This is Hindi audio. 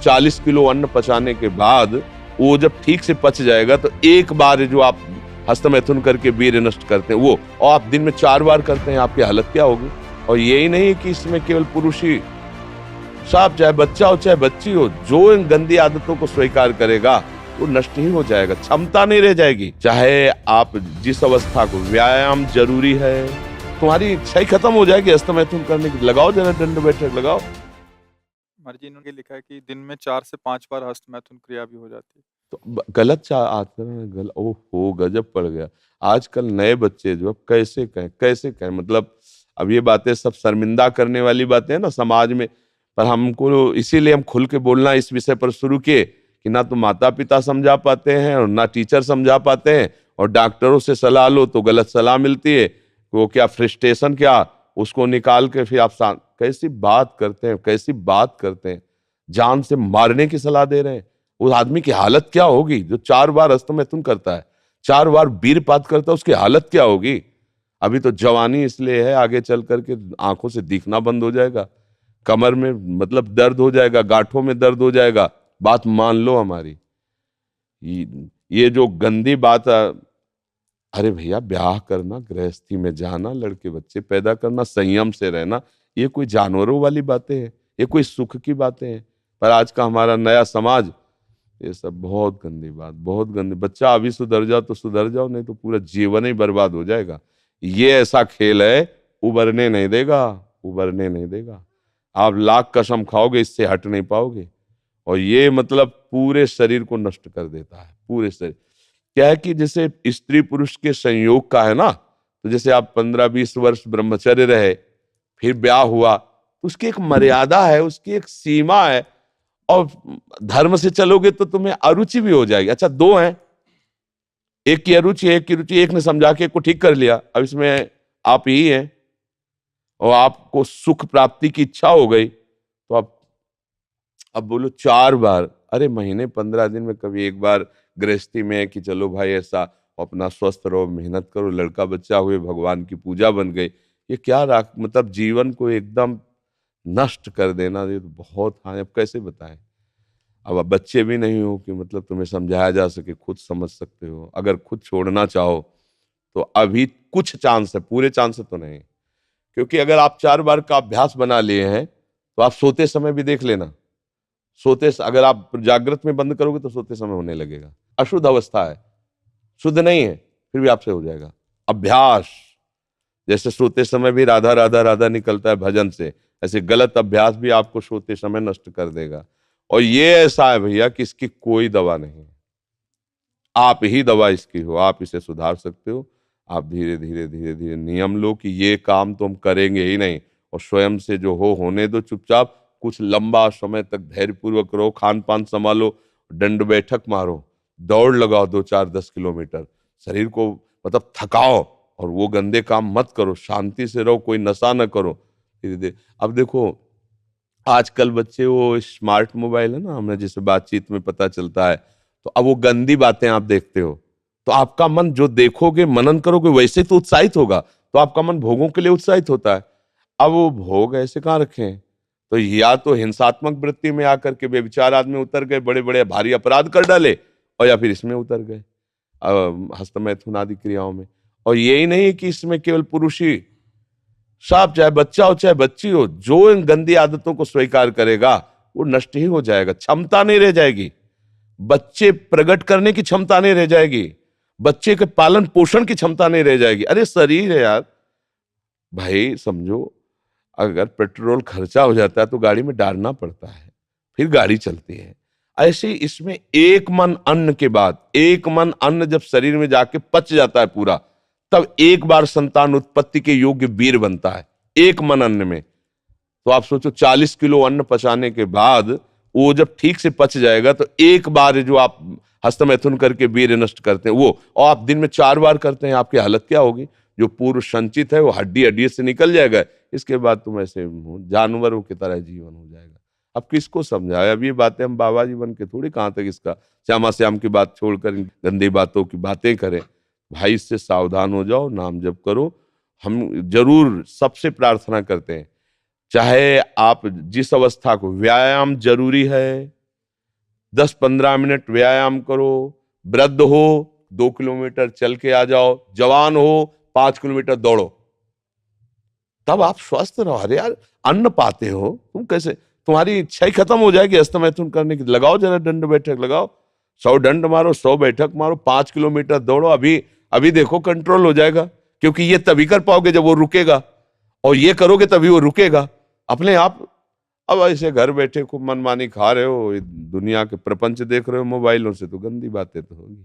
40 किलो अन्न पचाने के बाद वो जब ठीक से पच जाएगा तो एक बार जो आप हस्तमैथुन करके वीर्य नष्ट करते हैं वो, और आप दिन में 4 बार करते हैं, आपकी हालत क्या होगी। और यही नहीं कि इसमें केवल पुरुष ही, साफ चाहे बच्चा हो चाहे बच्ची हो, जो इन गंदी आदतों को स्वीकार करेगा वो नष्ट ही हो जाएगा, क्षमता नहीं रह जाएगी। चाहे आप जिस अवस्था को, व्यायाम जरूरी है, तुम्हारी इच्छा ही खत्म हो जाएगी हस्तमैथुन करने की। लगाओ जरा दंड बैठक लगाओ। मर्जी इन्होंने लिखा है कि दिन में 4 से 5 बार हस्तमैथुन क्रिया भी हो जाती है। तो गलत आचरण, ओहो गजब पड़ गया। आजकल नए बच्चे जो कैसे कहें, मतलब अब ये बातें सब शर्मिंदा करने वाली बातें हैं ना समाज में, पर हमको इसीलिए हम खुल के बोलना इस विषय पर शुरू किए कि ना तो माता पिता समझा पाते हैं और ना टीचर समझा पाते हैं, और डॉक्टरों से सलाह लो तो गलत सलाह मिलती है। वो क्या फ्रस्ट्रेशन, क्या उसको निकाल के फिर आप कैसी बात करते हैं, जान से मारने की सलाह दे रहे हैं। उस आदमी की हालत क्या होगी जो 4 बार हस्तमैथुन करता है, 4 बार वीरपात करता है, उसकी हालत क्या होगी। अभी तो जवानी इसलिए है, आगे चल करके आंखों से दिखना बंद हो जाएगा, कमर में मतलब दर्द हो जाएगा, गांठों में दर्द हो जाएगा। बात मान लो हमारी, ये जो गंदी बात, अरे भैया ब्याह करना, गृहस्थी में जाना, लड़के बच्चे पैदा करना, संयम से रहना, ये कोई जानवरों वाली बातें हैं, ये कोई सुख की बातें हैं। पर आज का हमारा नया समाज, ये सब बहुत गंदी बात, बहुत गंदी। बच्चा अभी सुधर जाओ तो सुधर जाओ, नहीं तो पूरा जीवन ही बर्बाद हो जाएगा। ये ऐसा खेल है, उबरने नहीं देगा। आप लाख कसम खाओगे, इससे हट नहीं पाओगे। और ये मतलब पूरे शरीर को नष्ट कर देता है, पूरे शरीर। क्या है कि जैसे स्त्री पुरुष के संयोग का है ना, तो जैसे आप 15-20 वर्ष ब्रह्मचर्य रहे, फिर ब्याह हुआ, तो उसकी एक मर्यादा है, उसकी एक सीमा है। और धर्म से चलोगे तो तुम्हें अरुचि भी हो जाएगी। अच्छा, 2 हैं, एक की अरुचि है, एक की रुचि, एक ने समझा के एक को ठीक कर लिया, अब इसमें आप ही हैं, और आपको सुख प्राप्ति की इच्छा हो गई, तो आप अब बोलो 4 बार, अरे महीने 15 दिन में कभी एक बार गृहस्थी में कि चलो भाई ऐसा अपना स्वस्थ रहो, मेहनत करो, लड़का बच्चा हुए, भगवान की पूजा बन गई। ये क्या मतलब जीवन को एकदम नष्ट कर देना, ये तो बहुत। हाँ, अब कैसे बताएं। अब आप बच्चे भी नहीं हो कि मतलब तुम्हें समझाया जा सके, खुद समझ सकते हो। अगर खुद छोड़ना चाहो तो अभी कुछ चांस है, पूरे चांस तो नहीं, क्योंकि अगर आप 4 बार का अभ्यास बना लिए हैं तो आप सोते समय भी देख लेना। अगर आप जागृत में बंद करोगे तो सोते समय होने लगेगा। अशुद्ध अवस्था है, शुद्ध नहीं है, फिर भी आपसे हो जाएगा। अभ्यास, जैसे सोते समय भी राधा राधा राधा निकलता है भजन से, ऐसे गलत अभ्यास भी आपको सोते समय नष्ट कर देगा। और ये ऐसा है भैया कि इसकी कोई दवा नहीं है, आप ही दवा इसकी हो। आप इसे सुधार सकते हो। आप धीरे धीरे नियम लो कि ये काम तो हम करेंगे ही नहीं, और स्वयं से जो होने दो चुपचाप। कुछ लंबा समय तक धैर्यपूर्वक रहो, खान पान संभालो, दंड बैठक मारो, दौड़ लगाओ 2-4-10 किलोमीटर, शरीर को मतलब थकाओ, और वो गंदे काम मत करो, शांति से रहो, कोई नशा न करो। धीरे धीरे अब देखो, आजकल बच्चे वो स्मार्ट मोबाइल है ना, हमें जैसे बातचीत में पता चलता है, तो अब वो गंदी बातें आप देखते हो, तो आपका मन जो देखोगे, मनन करोगे, वैसे तो उत्साहित होगा, तो आपका मन भोगों के लिए उत्साहित होता है। अब वो भोग ऐसे कहाँ रखें, तो या तो हिंसात्मक वृत्ति में आकर के बेविचार आदमी उतर गए, बड़े बड़े भारी अपराध कर डाले, और या फिर इसमें उतर गए, हस्तमैथुन आदि क्रियाओं में। और यही नहीं कि इसमें केवल पुरुष ही, साफ चाहे बच्चा हो चाहे बच्ची हो, जो इन गंदी आदतों को स्वीकार करेगा वो नष्ट ही हो जाएगा, क्षमता नहीं रह जाएगी। बच्चे प्रकट करने की क्षमता नहीं रह जाएगी, बच्चे के पालन पोषण की क्षमता नहीं रह जाएगी। अरे शरीर है यार भाई, समझो, अगर पेट्रोल खर्चा हो जाता है तो गाड़ी में डालना पड़ता है, फिर गाड़ी चलती है। ऐसे इसमें एक मन अन्न के बाद, एक मन अन्न जब शरीर में जाके पच जाता है पूरा, तब एक बार संतान उत्पत्ति के योग्य वीर बनता है, एक मन अन्न में। तो आप सोचो 40 किलो अन्न पचाने के बाद वो जब ठीक से पच जाएगा तो एक बार जो आप हस्तमैथुन करके वीर्य नष्ट करते हैं वो, और आप दिन में 4 बार करते हैं, आपकी हालत क्या होगी। जो पूर्व संचित है वो हड्डी हड्डी से निकल जाएगा, इसके बाद तुम ऐसे जानवरों की तरह जीवन हो जाएगा। अब किसको समझाए, अब ये बातें हम बाबा जी बन के थोड़ी कहाँ तक इसका श्यामा श्याम की बात छोड़कर गंदी बातों की बातें करें। भाई इससे सावधान हो जाओ, नाम जप करो। हम जरूर सबसे प्रार्थना करते हैं, चाहे आप जिस अवस्था को, व्यायाम जरूरी है, 10-15 मिनट व्यायाम करो। वृद्ध हो 2 किलोमीटर चल के आ जाओ, जवान हो 5 किलोमीटर दौड़ो, तब आप स्वस्थ रहो। अरे यार, अन्न पाते हो तुम, कैसे तुम्हारी इच्छा ही खत्म हो जाएगी हस्तमैथुन करने की। लगाओ जरा दंड बैठक लगाओ, 100 दंड मारो, 100 बैठक मारो, 5 किलोमीटर दौड़ो। अभी अभी देखो कंट्रोल हो जाएगा, क्योंकि ये तभी कर पाओगे जब वो रुकेगा, और ये करोगे तभी वो रुकेगा अपने आप। अब ऐसे घर बैठे खूब मनमानी खा रहे हो, दुनिया के प्रपंच देख रहे हो मोबाइलों से, तो गंदी बातें तो होगी।